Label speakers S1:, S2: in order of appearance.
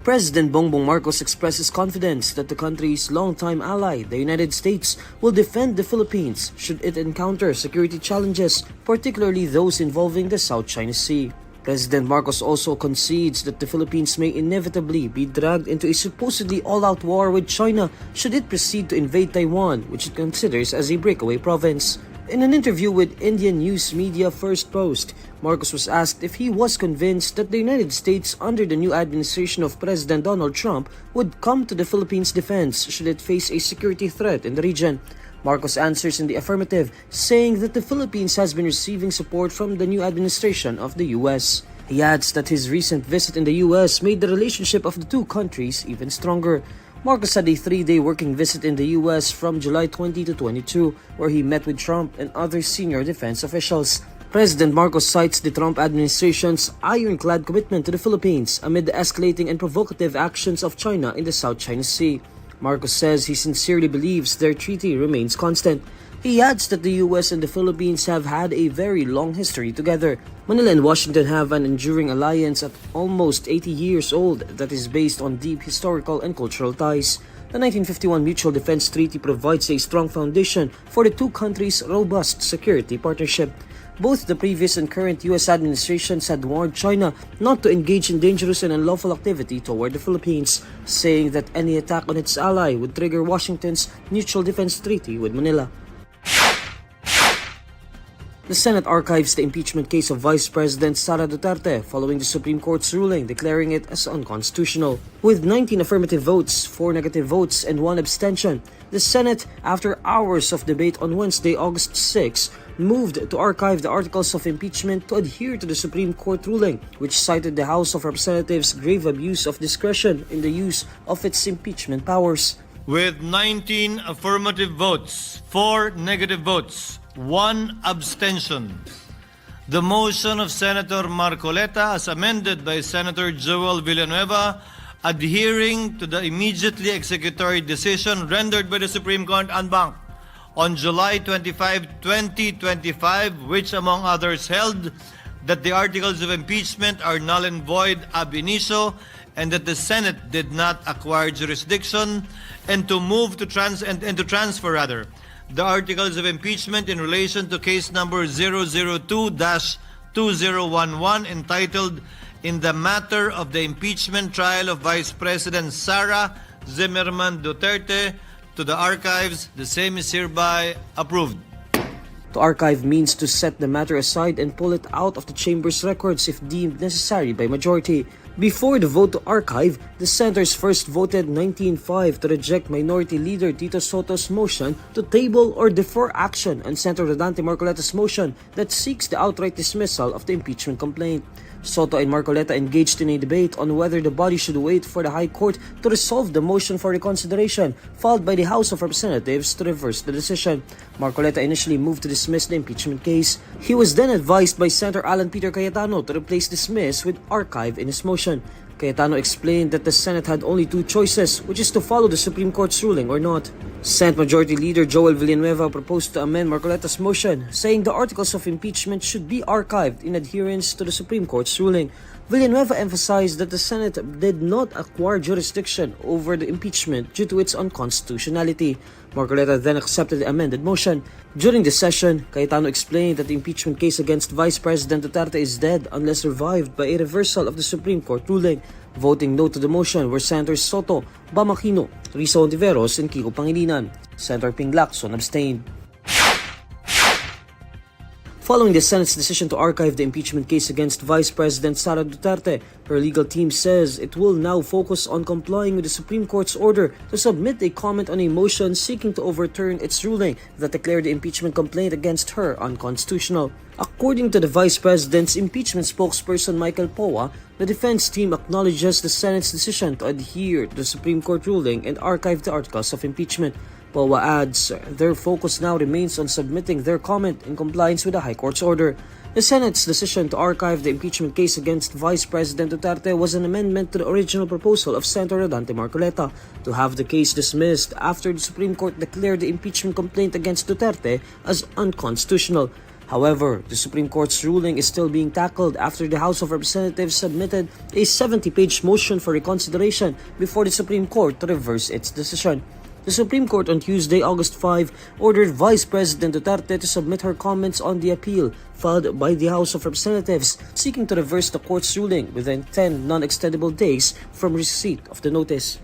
S1: President Bongbong Marcos expresses confidence that the country's longtime ally, the United States, will defend the Philippines should it encounter security challenges, particularly those involving the South China Sea. President Marcos also concedes that the Philippines may inevitably be dragged into a supposedly all-out war with China should it proceed to invade Taiwan, which it considers as a breakaway province. In an interview with Indian news media First Post, Marcos was asked if he was convinced that the United States under the new administration of President Donald Trump would come to the Philippines' defense should it face a security threat in the region. Marcos answers in the affirmative, saying that the Philippines has been receiving support from the new administration of the U.S. He adds that his recent visit in the U.S. made the relationship of the two countries even stronger. Marcos had a 3-day working visit in the U.S. from July 20 to 22, where he met with Trump and other senior defense officials. President Marcos cites the Trump administration's ironclad commitment to the Philippines amid the escalating and provocative actions of China in the South China Sea. Marcos says he sincerely believes their treaty remains constant. He adds that the US and the Philippines have had a very long history together. Manila and Washington have an enduring alliance at almost 80 years old that is based on deep historical and cultural ties. The 1951 Mutual Defense Treaty provides a strong foundation for the two countries' robust security partnership. Both the previous and current U.S. administrations had warned China not to engage in dangerous and unlawful activity toward the Philippines, saying that any attack on its ally would trigger Washington's Mutual Defense Treaty with Manila. The Senate archives the impeachment case of Vice President Sara Duterte following the Supreme Court's ruling declaring it as unconstitutional. With 19 affirmative votes, 4 negative votes, and 1 abstention, the Senate, after hours of debate on Wednesday, August 6, moved to archive the articles of impeachment to adhere to the Supreme Court ruling, which cited the House of Representatives' grave abuse of discretion in the use of its impeachment powers.
S2: With 19 affirmative votes, 4 negative votes, 1 abstention, the motion of Senator Marcoleta as amended by Senator Joel Villanueva adhering to the immediately executory decision rendered by the Supreme Court en banc on July 25, 2025, which among others held that the articles of impeachment are null and void ab initio and that the Senate did not acquire jurisdiction and to move to transfer the articles of impeachment in relation to case number 002-2011 entitled In the Matter of the Impeachment Trial of Vice President Sara Duterte to the archives. The same is hereby approved.
S1: To archive means to set the matter aside and pull it out of the chamber's records if deemed necessary by majority. Before the vote to archive, the senators first voted 19-5 to reject Minority Leader Tito Soto's motion to table or defer action on Senator Rodante Marcoleta's motion that seeks the outright dismissal of the impeachment complaint. Soto and Marcoleta engaged in a debate on whether the body should wait for the High Court to resolve the motion for reconsideration filed by the House of Representatives to reverse the decision. Marcoleta initially moved to dismiss the impeachment case. He was then advised by Senator Alan Peter Cayetano to replace dismiss with archive in his motion. Cayetano explained that the Senate had only 2 choices, which is to follow the Supreme Court's ruling or not. Senate Majority Leader Joel Villanueva proposed to amend Marcoleta's motion, saying the articles of impeachment should be archived in adherence to the Supreme Court's ruling. Villanueva emphasized that the Senate did not acquire jurisdiction over the impeachment due to its unconstitutionality. Marcoleta then accepted the amended motion. During the session, Cayetano explained that the impeachment case against Vice President Duterte is dead unless revived by a reversal of the Supreme Court ruling. Voting no to the motion were Senators Soto, Bamakino, Risa Ontiveros, and Kiko Pangilinan. Senator Ping Lacson abstained. Following the Senate's decision to archive the impeachment case against Vice President Sara Duterte, her legal team says it will now focus on complying with the Supreme Court's order to submit a comment on a motion seeking to overturn its ruling that declared the impeachment complaint against her unconstitutional. According to the Vice President's impeachment spokesperson Michael Poa, the defense team acknowledges the Senate's decision to adhere to the Supreme Court ruling and archive the articles of impeachment. Poa adds their focus now remains on submitting their comment in compliance with the High Court's order. The Senate's decision to archive the impeachment case against Vice President Duterte was an amendment to the original proposal of Senator Rodante Marcoleta to have the case dismissed after the Supreme Court declared the impeachment complaint against Duterte as unconstitutional. However, the Supreme Court's ruling is still being tackled after the House of Representatives submitted a 70-page motion for reconsideration before the Supreme Court to reverse its decision. The Supreme Court on Tuesday, August 5, ordered Vice President Duterte to submit her comments on the appeal filed by the House of Representatives, seeking to reverse the court's ruling within 10 non-extendable days from receipt of the notice.